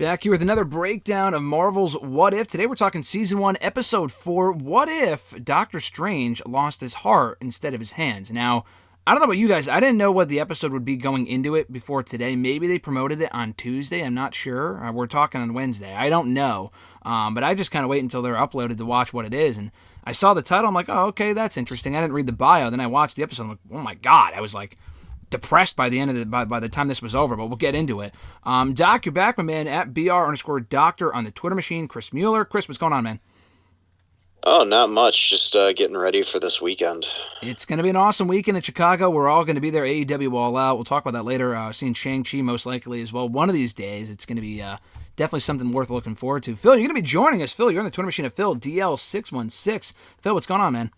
Back here with another breakdown of Marvel's What If. Today we're talking Season 1, Episode 4, What If Doctor Strange lost his heart instead of his hands? Now, I don't know about you guys, I didn't know what the episode would be going into it before today. Maybe they promoted it on Tuesday, I'm not sure. We're talking on Wednesday, I don't know. But I just kind of wait until they're uploaded to watch what it is. And I saw the title, I'm like, oh, okay, that's interesting. I didn't read the bio, then I watched the episode, I'm like, oh my god, I was like depressed by the end of by the time this was over, but we'll get into it. Doc, you're back, my man, at BR_Doctor on the Twitter machine. Chris Mueller. Chris, what's going on, man? Oh, not much. Just getting ready for this weekend. It's going to be an awesome weekend in Chicago. We're all going to be there. AEW All Out. We'll talk about that later. Seeing Shang-Chi most likely as well. One of these days, it's going to be definitely something worth looking forward to. Phil, you're going to be joining us. Phil, you're on the Twitter machine of Phil, DL616. Phil, what's going on, man?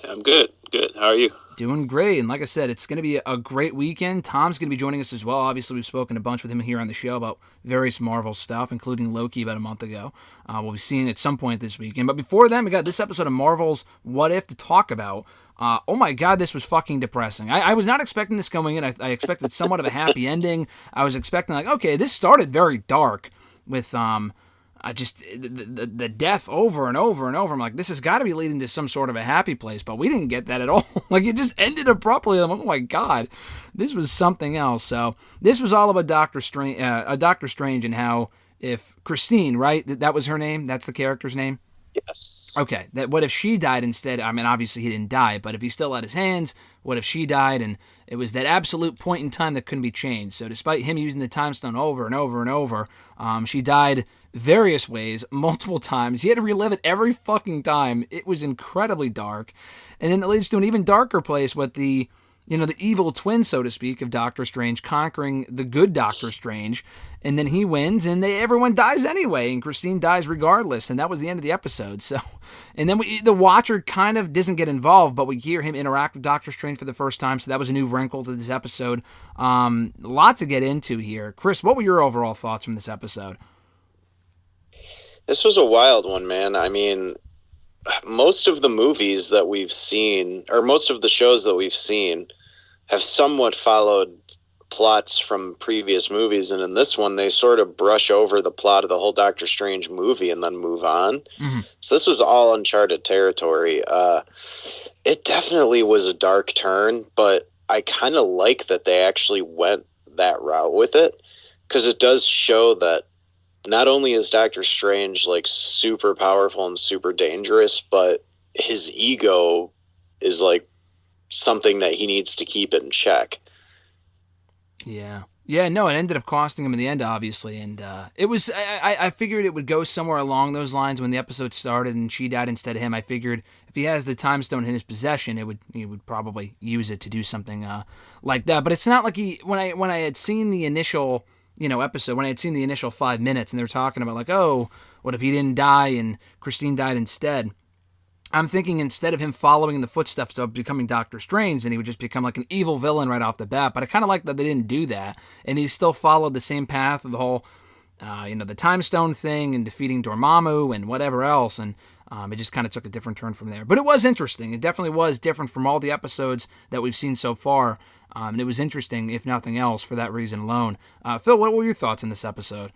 I'm good. Good. How are you? Doing great, and like I said, it's going to be a great weekend. Tom's going to be joining us as well. Obviously, we've spoken a bunch with him here on the show about various Marvel stuff, including Loki about a month ago. We'll be seeing at some point this weekend. But before then, we got this episode of Marvel's What If to talk about. Oh my god, this was fucking depressing. I was not expecting this going in. I expected somewhat of a happy ending. I was expecting, like, okay, this started very dark with just the death over and over and over. I'm like, this has got to be leading to some sort of a happy place, but we didn't get that at all. Like, it just ended abruptly. I'm like, oh my god, this was something else. So this was all about Doctor Strange and how if Christine, right, that was her name, that's the character's name. Yes. Okay, what if she died instead? I mean, obviously he didn't die, but if he still had his hands, what if she died? And it was that absolute point in time that couldn't be changed. So despite him using the time stone over and over and over, she died various ways, multiple times. He had to relive it every fucking time. It was incredibly dark. And then it leads to an even darker place with the evil twin, so to speak, of Doctor Strange conquering the good Doctor Strange. And then he wins, and everyone dies anyway, and Christine dies regardless, and that was the end of the episode. So, and then the Watcher kind of doesn't get involved, but we hear him interact with Doctor Strange for the first time, so that was a new wrinkle to this episode. A lot to get into here. Chris, what were your overall thoughts from this episode? This was a wild one, man. I mean, most of the movies that we've seen, or most of the shows that we've seen, have somewhat followed plots from previous movies, and in this one they sort of brush over the plot of the whole Doctor Strange movie and then move on. Mm-hmm. So this was all uncharted territory. It definitely was a dark turn, but I kind of like that they actually went that route with it, because it does show that not only is Doctor Strange like super powerful and super dangerous, but his ego is like something that he needs to keep in check. Yeah, no, it ended up costing him in the end, obviously, and it was, I figured it would go somewhere along those lines when the episode started and she died instead of him. I figured if he has the time stone in his possession, he would probably use it to do something like that, but it's not like when I had seen the initial episode, when I had seen the initial 5 minutes and they were talking about like, oh, what if he didn't die and Christine died instead? I'm thinking instead of him following in the footsteps of becoming Doctor Strange, then he would just become like an evil villain right off the bat. But I kind of like that they didn't do that. And he still followed the same path of the whole, the time stone thing and defeating Dormammu and whatever else. And it just kind of took a different turn from there. But it was interesting. It definitely was different from all the episodes that we've seen so far. And it was interesting, if nothing else, for that reason alone. Phil, what were your thoughts in this episode?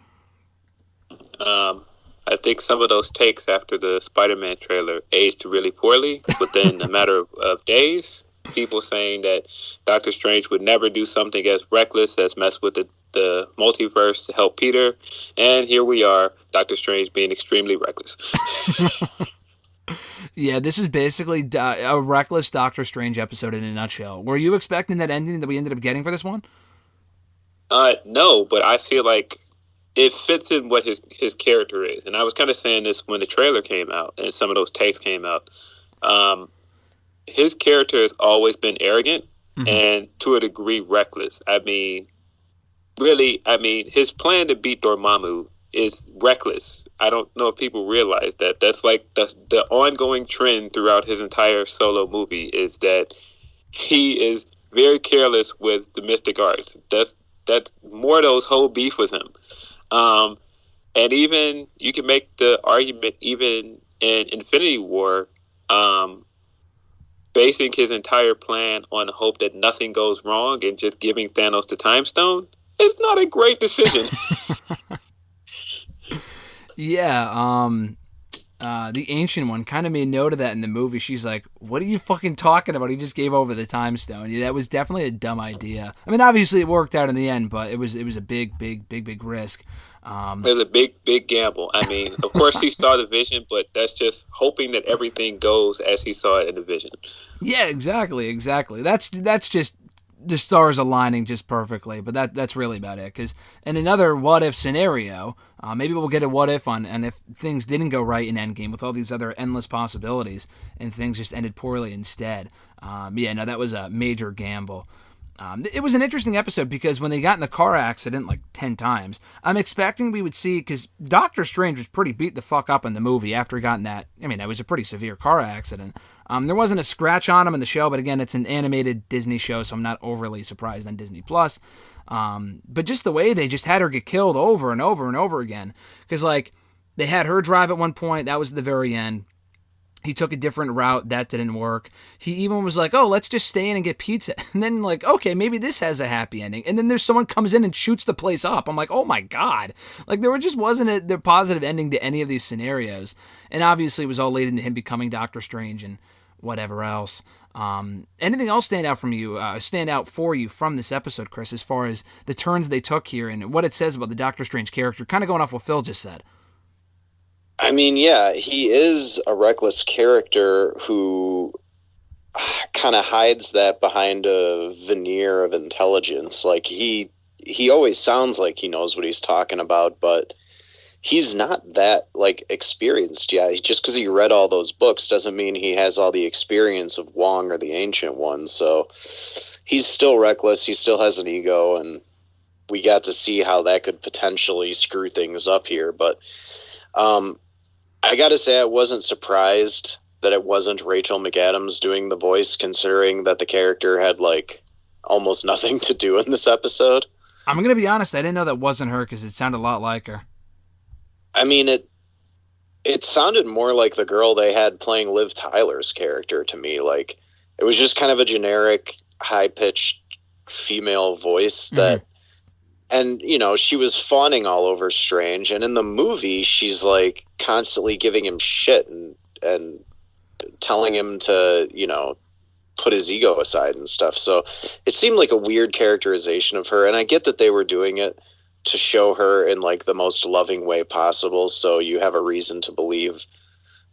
I think some of those takes after the Spider-Man trailer aged really poorly within a matter of days. People saying that Doctor Strange would never do something as reckless as mess with the multiverse to help Peter. And here we are, Doctor Strange being extremely reckless. Yeah, this is basically a reckless Doctor Strange episode in a nutshell. Were you expecting that ending that we ended up getting for this one? No, but I feel like it fits in what his character is. And I was kind of saying this when the trailer came out and some of those takes came out. His character has always been arrogant and to a degree reckless. I mean, his plan to beat Dormammu is reckless. I don't know if people realize that. That's like the ongoing trend throughout his entire solo movie is that he is very careless with the mystic arts. That's Mordo's whole beef with him. And even you can make the argument even in Infinity War, basing his entire plan on the hope that nothing goes wrong and just giving Thanos the time stone is not a great decision. Yeah, the Ancient One kind of made note of that in the movie. She's like, "What are you fucking talking about? He just gave over the time stone." Yeah, that was definitely a dumb idea. I mean, obviously it worked out in the end, but it was a big risk. It was a big gamble. I mean, of course he saw the vision, but that's just hoping that everything goes as he saw it in the vision. Yeah, exactly. That's just the stars aligning just perfectly. But that's really about it. Because in another what if scenario, maybe we'll get a what if on, and if things didn't go right in Endgame with all these other endless possibilities, and things just ended poorly instead. Yeah, no, that was a major gamble. It was an interesting episode because when they got in the car accident like 10 times, I'm expecting we would see, because Doctor Strange was pretty beat the fuck up in the movie after he got in that, I mean, that was a pretty severe car accident. There wasn't a scratch on him in the show, but again, it's an animated Disney show, so I'm not overly surprised on Disney+. But just the way they just had her get killed over and over and over again, because like, they had her drive at one point, that was at the very end. He took a different route. That didn't work. He even was like, oh, let's just stay in and get pizza. And then like, okay, maybe this has a happy ending. And then there's someone comes in and shoots the place up. I'm like, oh my God. Like there just wasn't a positive ending to any of these scenarios. And obviously it was all leading to him becoming Doctor Strange and whatever else. Anything else stand out for you from this episode, Chris, as far as the turns they took here and what it says about the Doctor Strange character, kind of going off what Phil just said? I mean, yeah, he is a reckless character who kind of hides that behind a veneer of intelligence. Like he always sounds like he knows what he's talking about, but he's not that like experienced yet. Just because he read all those books doesn't mean he has all the experience of Wong or the Ancient One. So he's still reckless. He still has an ego, and we got to see how that could potentially screw things up here. But I got to say, I wasn't surprised that it wasn't Rachel McAdams doing the voice, considering that the character had like almost nothing to do in this episode. I'm going to be honest, I didn't know that wasn't her because it sounded a lot like her. I mean, it sounded more like the girl they had playing Liv Tyler's character to me. Like, it was just kind of a generic, high-pitched female voice that, and, you know, she was fawning all over Strange, and in the movie, she's, like, constantly giving him shit and telling him to, you know, put his ego aside and stuff. So it seemed like a weird characterization of her, and I get that they were doing it to show her in like the most loving way possible, so you have a reason to believe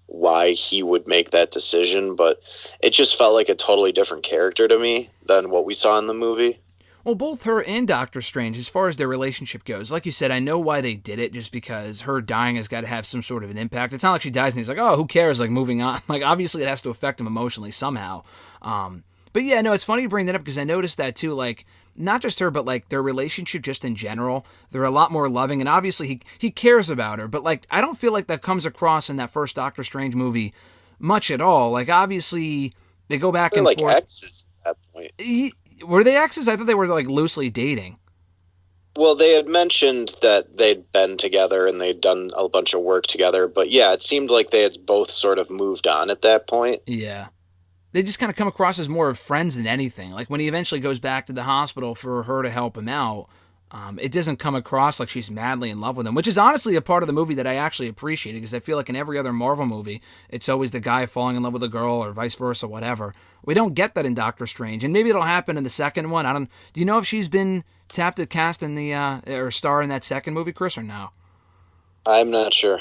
why he would make that decision, but it just felt like a totally different character to me than what we saw in the movie. Well, both her and Doctor Strange, as far as their relationship goes, like you said, I know why they did it, just because her dying has got to have some sort of an impact. It's not like she dies and he's like, oh, who cares, like moving on. Like, obviously it has to affect him emotionally somehow. But yeah, no, it's funny you bring that up because I noticed that too, like, not just her, but like their relationship just in general. They're a lot more loving, and obviously he cares about her, but like I don't feel like that comes across in that first Doctor Strange movie much at all. Like obviously they go back They're and like forth. exes at that point. Were they exes? I thought they were like loosely dating. Well, they had mentioned that they'd been together and they'd done a bunch of work together, but yeah, it seemed like they had both sort of moved on at that point. Yeah. They just kind of come across as more of friends than anything. Like when he eventually goes back to the hospital for her to help him out, it doesn't come across like she's madly in love with him, which is honestly a part of the movie that I actually appreciated, because I feel like in every other Marvel movie, it's always the guy falling in love with a girl or vice versa, whatever. We don't get that in Doctor Strange, and maybe it'll happen in the second one. Do you know if she's been tapped to cast in the or star in that second movie, Chris, or no? I'm not sure.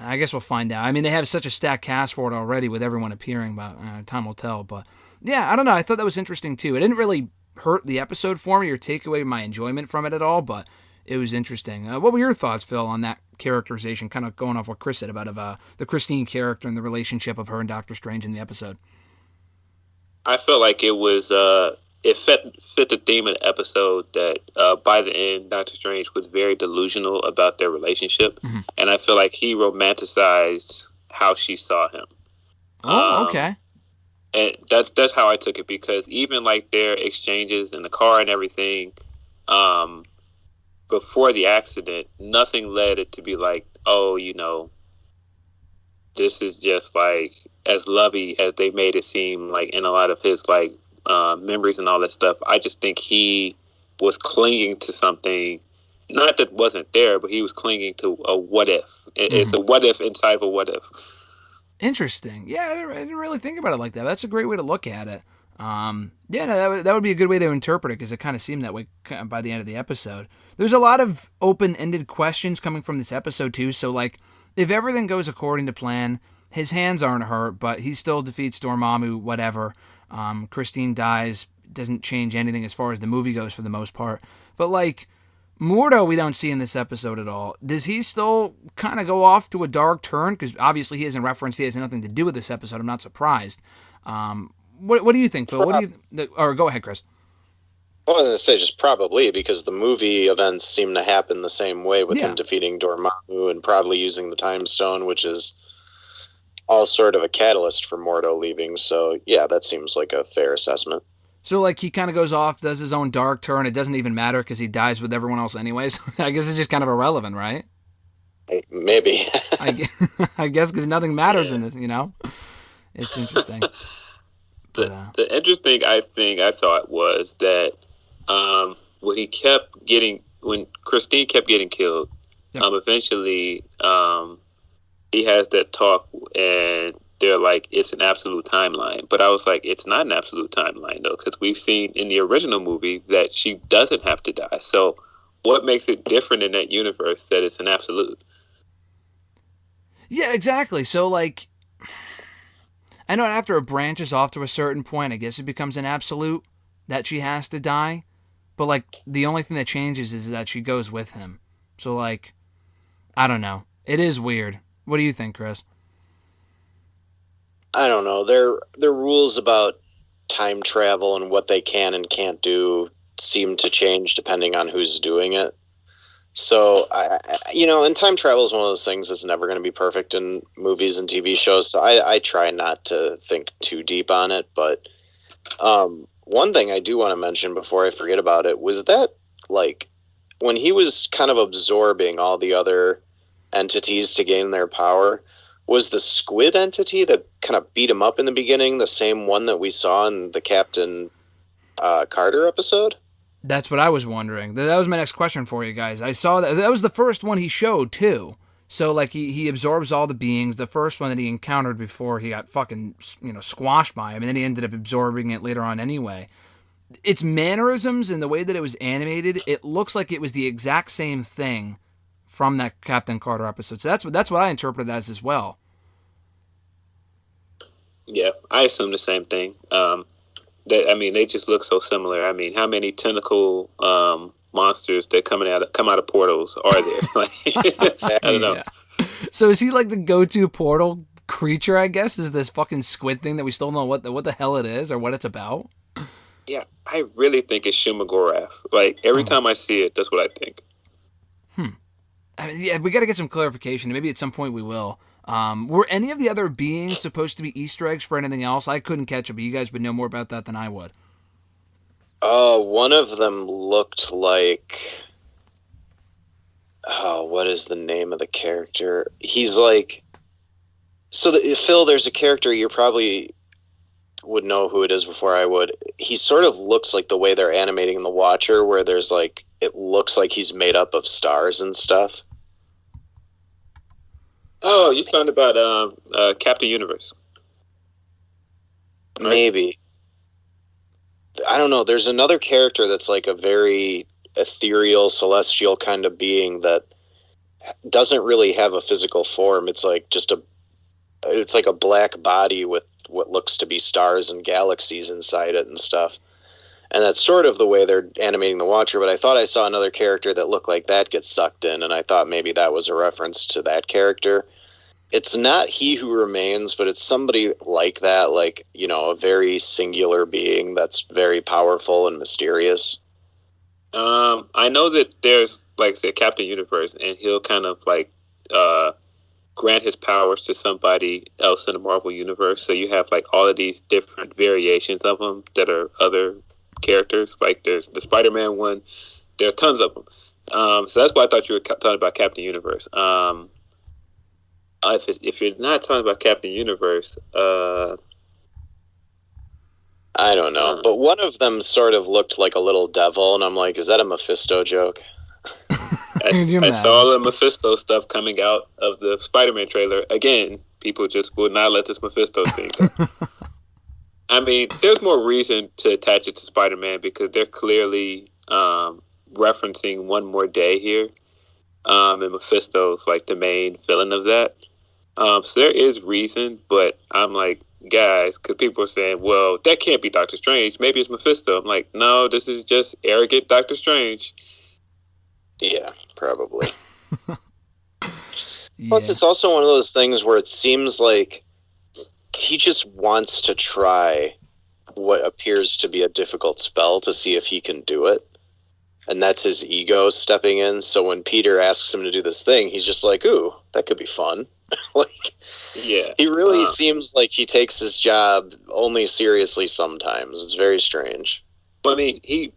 I guess we'll find out. I mean, they have such a stacked cast for it already with everyone appearing, but time will tell. But yeah, I don't know. I thought that was interesting too. It didn't really hurt the episode for me or take away my enjoyment from it at all, but it was interesting. What were your thoughts, Phil, on that characterization, kind of going off what Chris said about the Christine character and the relationship of her and Doctor Strange in the episode? I felt like it was it fit the theme of the episode that by the end, Doctor Strange was very delusional about their relationship, and I feel like he romanticized how she saw him. Oh, okay. And that's how I took it, because even like their exchanges in the car and everything, before the accident, nothing led it to be like, oh, you know, this is just like as lovey as they made it seem like in a lot of his like memories and all that stuff. I just think he was clinging to something not that wasn't there, but he was clinging to a what if. It's a what if inside of a what if. Interesting. Yeah, I didn't really think about it like that. That's a great way to look at it. Yeah, no, that would be a good way to interpret it, because it kind of seemed that way by the end of the episode. There's a lot of open-ended questions coming from this episode too. So like, if everything goes according to plan, his hands aren't hurt, but he still defeats Dormammu. Whatever. Christine dies. Doesn't change anything as far as the movie goes for the most part. But like, Mordo we don't see in this episode at all. Does he still kind of go off to a dark turn? Because obviously he isn't referenced. He has nothing to do with this episode. I'm not surprised. What do you think, Phil? Or go ahead, Chris. I was going to say just probably, because the movie events seem to happen the same way with him defeating Dormammu and probably using the Time Stone, which is all sort of a catalyst for Mordo leaving. So yeah, that seems like a fair assessment. So, like, he kind of goes off, does his own dark turn. It doesn't even matter because he dies with everyone else anyways. I guess it's just kind of irrelevant, right? Maybe. I guess because nothing matters in this, you know? It's interesting. The interesting I thought was that when Christine kept getting killed, eventually he has that talk and they're like, it's an absolute timeline. But I was like, it's not an absolute timeline, though, because we've seen in the original movie that she doesn't have to die. So what makes it different in that universe that it's an absolute? Yeah, exactly. So, like, I know after it branches off to a certain point, I guess it becomes an absolute that she has to die. But, like, the only thing that changes is that she goes with him. So, like, I don't know. It is weird. What do you think, Chris? I don't know. Their rules about time travel and what they can and can't do seem to change depending on who's doing it. So, and time travel is one of those things that's never going to be perfect in movies and TV shows. So I try not to think too deep on it. But one thing I do want to mention before I forget about it was that, like, when he was kind of absorbing all the other entities to gain their power, was the Squid entity that kind of beat him up in the beginning the same one that we saw in the Captain Carter episode? That's what I was wondering. That was my next question for you guys. I saw that was the first one he showed too. So like he absorbs all the beings. The first one that he encountered before he got fucking squashed by him, and then he ended up absorbing it later on anyway. Its mannerisms and the way that it was animated, it looks like it was the exact same thing from that Captain Carter episode. So that's what I interpreted as well. Yeah, I assume the same thing. They just look so similar. I mean, how many tentacle monsters that come out of portals are there? I don't know. Yeah. So is he like the go-to portal creature? I guess is this fucking squid thing that we still don't know what the hell it is or what it's about. Yeah, I really think it's Shumagorath. Like every time I see it, that's what I think. I mean, yeah, we got to get some clarification. Maybe at some point we will. Were any of the other beings supposed to be Easter eggs for anything else? I couldn't catch it, but you guys would know more about that than I would. One of them looked like... Oh, what is the name of the character? He's like... Phil, there's a character you probably would know who it is before I would. He sort of looks like the way they're animating the Watcher, where there's like... It looks like he's made up of stars and stuff. Oh, you're talking about Captain Universe. Right? Maybe. I don't know. There's another character that's like a very ethereal, celestial kind of being that doesn't really have a physical form. It's like it's like a black body with what looks to be stars and galaxies inside it and stuff. And that's sort of the way they're animating the Watcher, but I thought I saw another character that looked like that get sucked in, and I thought maybe that was a reference to that character. It's not He Who Remains, but it's somebody like that, like, a very singular being that's very powerful and mysterious. I know that there's, like I said, Captain Universe, and he'll kind of, like, grant his powers to somebody else in the Marvel Universe, so you have, like, all of these different variations of them that are other characters. Like there's the Spider-Man one, there are tons of them, so that's why I thought you were talking about Captain Universe. If you're not talking about Captain Universe, I don't know, but one of them sort of looked like a little devil, and I'm like, is that a Mephisto joke? Can you I saw imagine? the Mephisto stuff coming out of the Spider-Man trailer. Again, people just will not let this Mephisto thing go. I mean, there's more reason to attach it to Spider-Man because they're clearly referencing One More Day here. And Mephisto's like the main villain of that. So there is reason, but I'm like, guys, because people are saying, well, that can't be Doctor Strange. Maybe it's Mephisto. I'm like, no, this is just arrogant Doctor Strange. Yeah, probably. Yeah. Plus, it's also one of those things where it seems like he just wants to try what appears to be a difficult spell to see if he can do it. And that's his ego stepping in. So when Peter asks him to do this thing, he's just like, ooh, that could be fun. Like, Yeah. he really seems like he takes his job only seriously sometimes. It's very strange. But I mean, he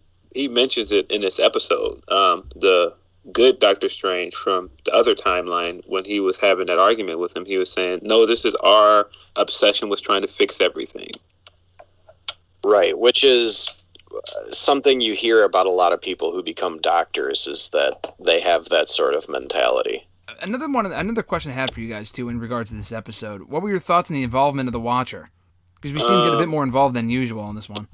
mentions it in this episode. The good Doctor Strange from the other timeline, when he was having that argument with him, he was saying, no, this is our obsession with trying to fix everything. Right, which is something you hear about a lot of people who become doctors, is that they have that sort of mentality. Another question I had for you guys too in regards to this episode. What were your thoughts on the involvement of the Watcher? Because we seem to get a bit more involved than usual in this one.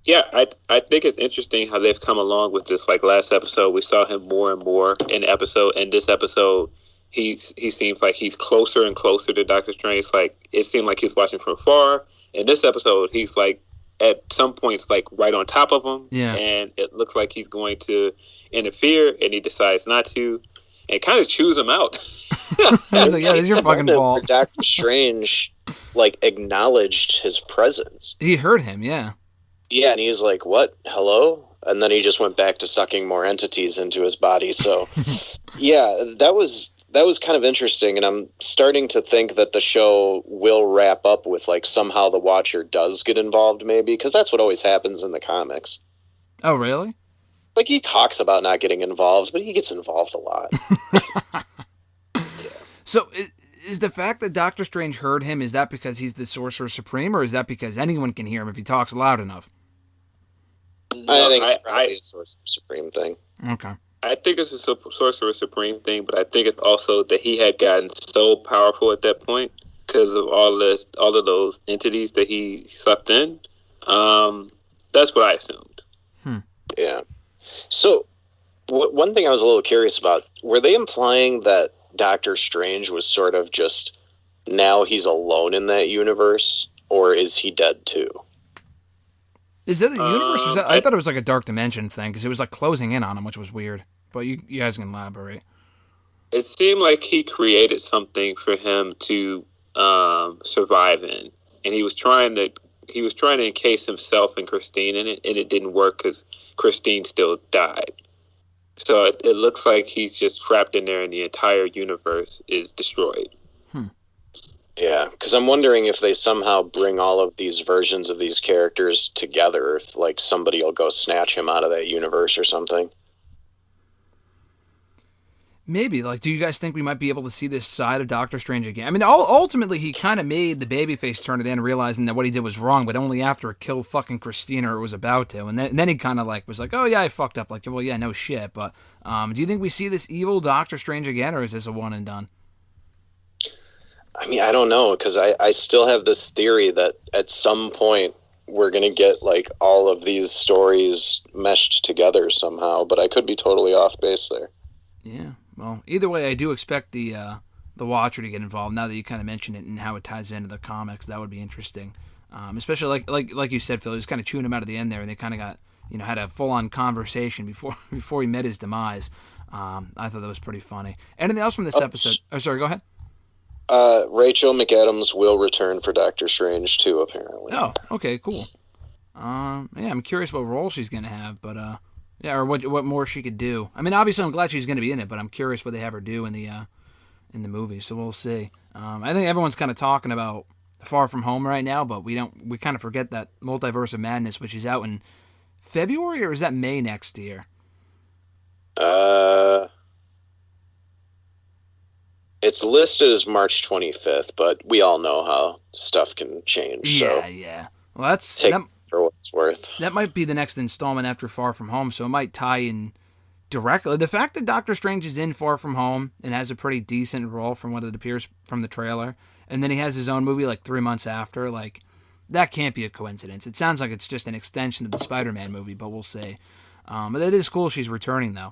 Yeah, I think it's interesting how they've come along with this. Like last episode, we saw him more and more in the episode, and this episode, he seems like he's closer and closer to Doctor Strange. Like it seemed like he's watching from far. In this episode, he's like at some points like right on top of him, and it looks like he's going to interfere, and he decides not to, and kind of chews him out. I was like, yeah, this is your fucking fault. Doctor Strange like acknowledged his presence. He heard him, yeah. Yeah, and he was like, what? Hello? And then he just went back to sucking more entities into his body. So, yeah, that was kind of interesting. And I'm starting to think that the show will wrap up with, like, somehow the Watcher does get involved, maybe. Because that's what always happens in the comics. Oh, really? Like, he talks about not getting involved, but he gets involved a lot. Yeah. So, is the fact that Doctor Strange heard him, is that because he's the Sorcerer Supreme, or is that because anyone can hear him if he talks loud enough? I think it's probably a Sorcerer Supreme thing. Okay. I think it's a Sorcerer Supreme thing, but I think it's also that he had gotten so powerful at that point because of all of those entities that he sucked in. That's what I assumed. Yeah. So, one thing I was a little curious about, were they implying that Doctor Strange was sort of just, now he's alone in that universe, or is he dead too? Is that the universe? Was that, I thought it was like a dark dimension thing, because it was like closing in on him, which was weird. But you guys can elaborate. It seemed like he created something for him to survive in, and he was trying to encase himself and Christine in it, and it didn't work because Christine still died. So it looks like he's just trapped in there, and the entire universe is destroyed. Yeah, because I'm wondering if they somehow bring all of these versions of these characters together, if like somebody will go snatch him out of that universe or something. Maybe. Like, do you guys think we might be able to see this side of Doctor Strange again? I mean, ultimately, he kind of made the babyface turn it in, realizing that what he did was wrong, but only after it killed fucking Christina or was about to. And then he kind of like was like, oh yeah, I fucked up. Like, well, yeah, no shit. But do you think we see this evil Doctor Strange again, or is this a one and done? I mean, I don't know, because I still have this theory that at some point we're going to get like all of these stories meshed together somehow, but I could be totally off base there. Yeah. Well, either way, I do expect the Watcher to get involved. Now that you kind of mention it and how it ties into the comics, that would be interesting. Especially like you said, Phil, he was kind of chewing him out at the end there, and they kind of got had a full on conversation before he met his demise. I thought that was pretty funny. Anything else from this episode? Oh, sorry, go ahead. Rachel McAdams will return for Doctor Strange too, apparently. Oh, okay, cool. Yeah, I'm curious what role she's gonna have, but yeah, or what more she could do. I mean, obviously, I'm glad she's gonna be in it, but I'm curious what they have her do in the movie. So we'll see. I think everyone's kind of talking about Far From Home right now, but we kind of forget that Multiverse of Madness, which is out in February, or is that May next year? It's listed as March 25th, but we all know how stuff can change. Yeah. Well, take it for what it's worth. That might be the next installment after Far From Home, so it might tie in directly. The fact that Doctor Strange is in Far From Home and has a pretty decent role from what it appears from the trailer, and then he has his own movie like 3 months after, like, that can't be a coincidence. It sounds like it's just an extension of the Spider-Man movie, but we'll see. But it is cool she's returning, though.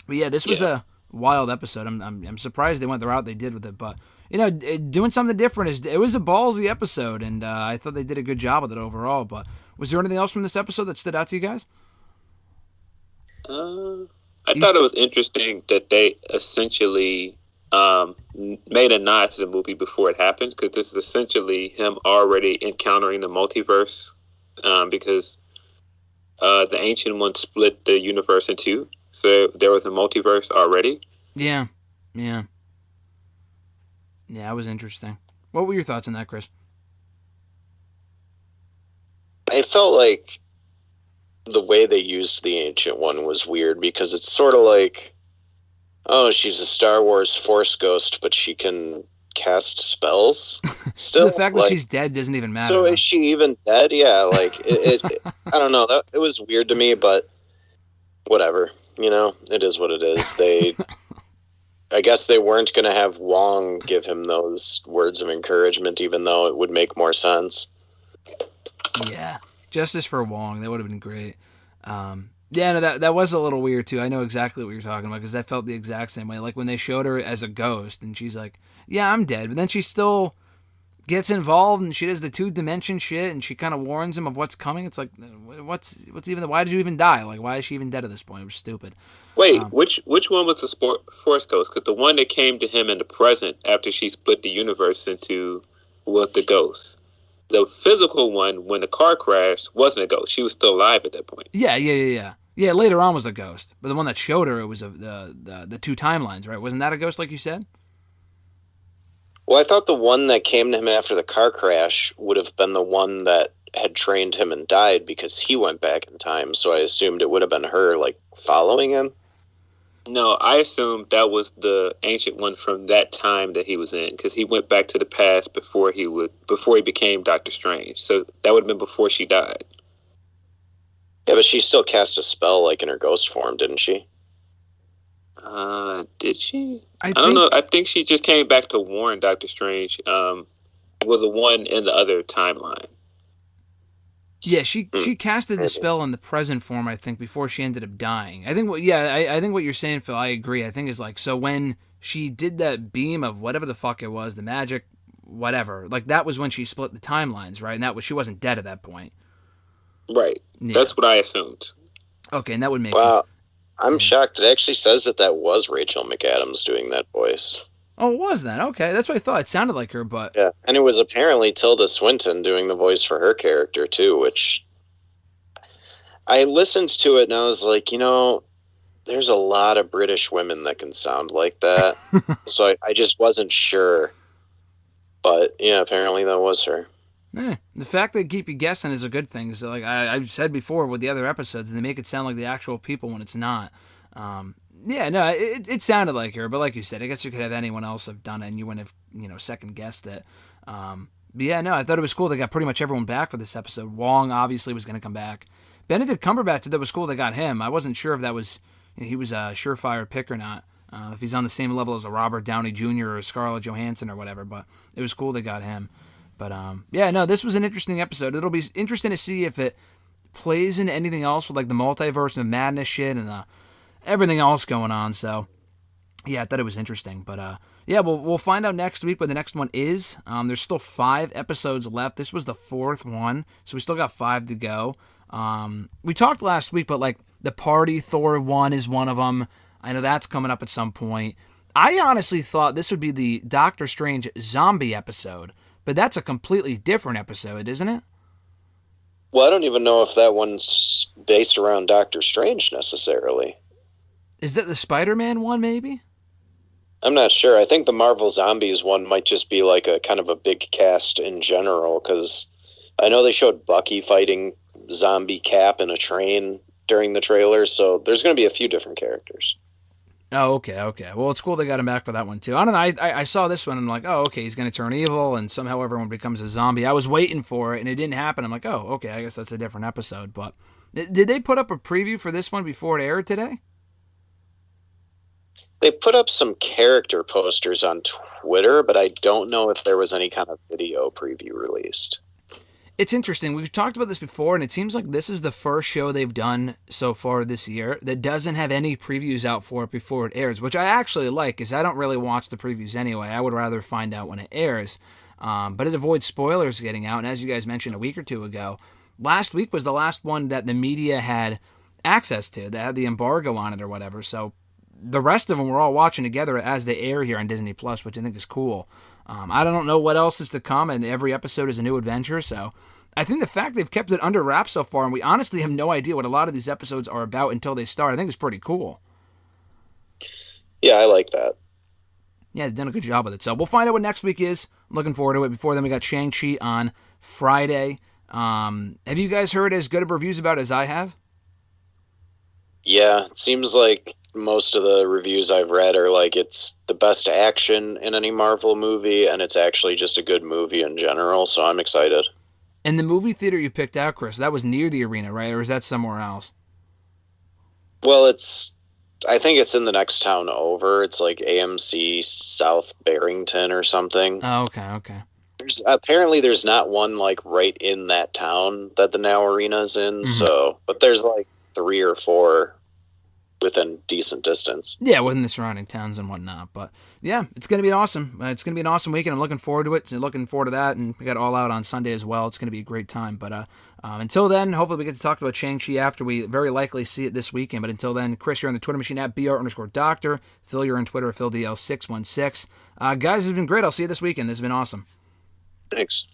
But yeah, this was a wild episode. I'm surprised they went the route they did with it, but doing something different it was a ballsy episode, and I thought they did a good job with it overall. But was there anything else from this episode that stood out to you guys? I thought it was interesting that they essentially made a nod to the movie before it happened, because this is essentially him already encountering the multiverse, because the Ancient One split the universe in two, so there was a multiverse already. Yeah, it was interesting. What were your thoughts on that, Chris? I felt like the way they used the Ancient One was weird, because it's sort of like, oh, she's a Star Wars Force ghost, but she can cast spells still. So the fact that she's dead doesn't even matter. So is she even dead? Yeah, like, it I don't know. It was weird to me, but whatever. It is what it is. I guess they weren't going to have Wong give him those words of encouragement, even though it would make more sense. Yeah. Justice for Wong. That would have been great. That was a little weird, too. I know exactly what you're talking about, because I felt the exact same way. Like, when they showed her as a ghost, and she's like, yeah, I'm dead. But then she still gets involved, and she does the two-dimension shit, and she kind of warns him of what's coming. It's like, what's even... Why did you even die? Like, why is she even dead at this point? It was stupid. Wait, which one was the Force Ghost? Because the one that came to him in the present after she split the universe into was the ghost. The physical one, when the car crashed, wasn't a ghost. She was still alive at that point. Yeah. Yeah, later on was a ghost. But the one that showed her, it was the two timelines, right? Wasn't that a ghost, like you said? Well, I thought the one that came to him after the car crash would have been the one that had trained him and died, because he went back in time. So I assumed it would have been her, like, following him. No, I assumed that was the Ancient One from that time that he was in, because he went back to the past before he became Doctor Strange. So that would have been before she died. Yeah, but she still cast a spell, like, in her ghost form, didn't she? Did she? I don't know. I think she just came back to warn Doctor Strange. Was the one in the other timeline. Yeah, she casted the spell in the present form, I think, before she ended up dying. I think what you're saying, Phil, I agree. I think is like, so when she did that beam of whatever the fuck it was, the magic, whatever, like that was when she split the timelines, right? And she wasn't dead at that point. Right. Yeah. That's what I assumed. Okay, and that would make sense. Wow, I'm shocked. It actually says that was Rachel McAdams doing that voice. Oh, it was that? Okay, that's what I thought. It sounded like her, but... Yeah, and it was apparently Tilda Swinton doing the voice for her character, too, which... I listened to it, and I was like, there's a lot of British women that can sound like that. So I just wasn't sure. But, yeah, apparently that was her. Yeah, the fact they keep you guessing is a good thing. So, like I've said before with the other episodes, they make it sound like the actual people when it's not. It sounded like her, but like you said, I guess you could have anyone else have done it, and you wouldn't have, second guessed it. But yeah, no, I thought it was cool. They got pretty much everyone back for this episode. Wong obviously was going to come back. Benedict Cumberbatch, that was cool. They got him. I wasn't sure if that was he was a surefire pick or not. If he's on the same level as a Robert Downey Jr. or a Scarlett Johansson or whatever, but it was cool they got him. But this was an interesting episode. It'll be interesting to see if it plays into anything else with like the multiverse and the madness shit and everything else going on. So yeah, I thought it was interesting. But we'll find out next week what the next one is. There's still 5 episodes left. This was the 4th one, so we still got 5 to go. We talked last week, but like the Party Thor 1 is one of them. I know that's coming up at some point. I honestly thought this would be the Doctor Strange zombie episode. But that's a completely different episode, isn't it? Well, I don't even know if that one's based around Doctor Strange necessarily. Is that the Spider-Man one, maybe? I'm not sure. I think the Marvel Zombies one might just be like a kind of a big cast in general, because I know they showed Bucky fighting zombie Cap in a train during the trailer, so there's going to be a few different characters. Oh, okay. Well, it's cool they got him back for that one, too. I don't know. I saw this one, and I'm like, oh, okay, he's going to turn evil, and somehow everyone becomes a zombie. I was waiting for it, and it didn't happen. I'm like, oh, okay, I guess that's a different episode. But did they put up a preview for this one before it aired today? They put up some character posters on Twitter, but I don't know if there was any kind of video preview released. It's interesting. We've talked about this before, and it seems like this is the first show they've done so far this year that doesn't have any previews out for it before it airs, which I actually like, because I don't really watch the previews anyway. I would rather find out when it airs. But it avoids spoilers getting out, and as you guys mentioned a week or two ago, last week was the last one that the media had access to, that had the embargo on it or whatever, so the rest of them we're all watching together as they air here on Disney Plus, which I think is cool. I don't know what else is to come, and every episode is a new adventure, so I think the fact they've kept it under wraps so far, and we honestly have no idea what a lot of these episodes are about until they start, I think is pretty cool. Yeah, I like that. Yeah, they've done a good job with it. So we'll find out what next week is. I'm looking forward to it. Before then, we got Shang-Chi on Friday. Have you guys heard as good of reviews about it as I have? Yeah, it seems like most of the reviews I've read are like it's the best action in any Marvel movie, and it's actually just a good movie in general, so I'm excited. And the movie theater you picked out, Chris, that was near the arena, right? Or is that somewhere else? Well, I think it's in the next town over. It's like AMC South Barrington or something. Oh, okay. Apparently there's not one like right in that town that the Now Arena's in, but there's like 3 or 4 within decent distance. Yeah, within the surrounding towns and whatnot. But yeah, it's going to be awesome. It's going to be an awesome weekend. I'm looking forward to it. Looking forward to that. And we got All Out on Sunday as well. It's going to be a great time. But until then, hopefully we get to talk about Shang-Chi after we very likely see it this weekend. But until then, Chris, you're on the Twitter machine at BR_Doctor. Phil, you're on Twitter at PhilDL616. Guys, it's been great. I'll see you this weekend. This has been awesome. Thanks.